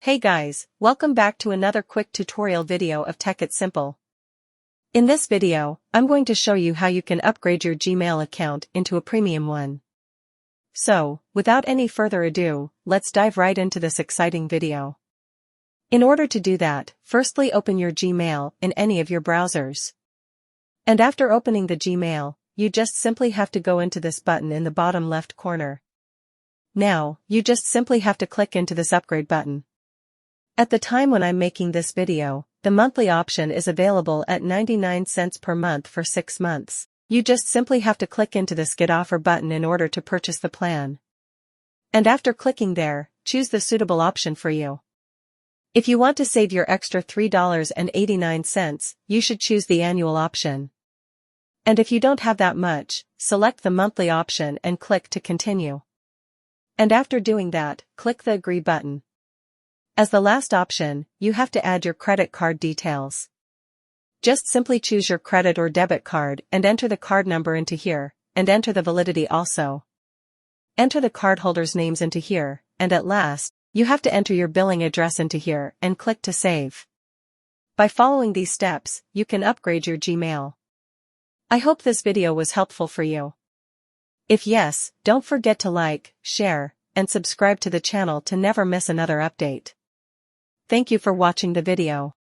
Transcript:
Hey guys, welcome back to another quick tutorial video of Tech It Simple. In this video, I'm going to show you how you can upgrade your Gmail account into a premium one. So, without any further ado, let's dive right into this exciting video. In order to do that, firstly open your Gmail in any of your browsers. And after opening the Gmail, you just simply have to go into this button in the bottom left corner. Now, you just simply have to click into this upgrade button. At the time when I'm making this video, the monthly option is available at 99 cents per month for 6 months. You just simply have to click into this Get Offer button in order to purchase the plan. And after clicking there, choose the suitable option for you. If you want to save your extra $3.89, you should choose the annual option. And if you don't have that much, select the monthly option and click to continue. And after doing that, click the Agree button. As the last option, you have to add your credit card details. Just simply choose your credit or debit card and enter the card number into here, and enter the validity also. Enter the cardholder's names into here, and at last, you have to enter your billing address into here and click to save. By following these steps, you can upgrade your Gmail. I hope this video was helpful for you. If yes, don't forget to like, share, and subscribe to the channel to never miss another update. Thank you for watching the video.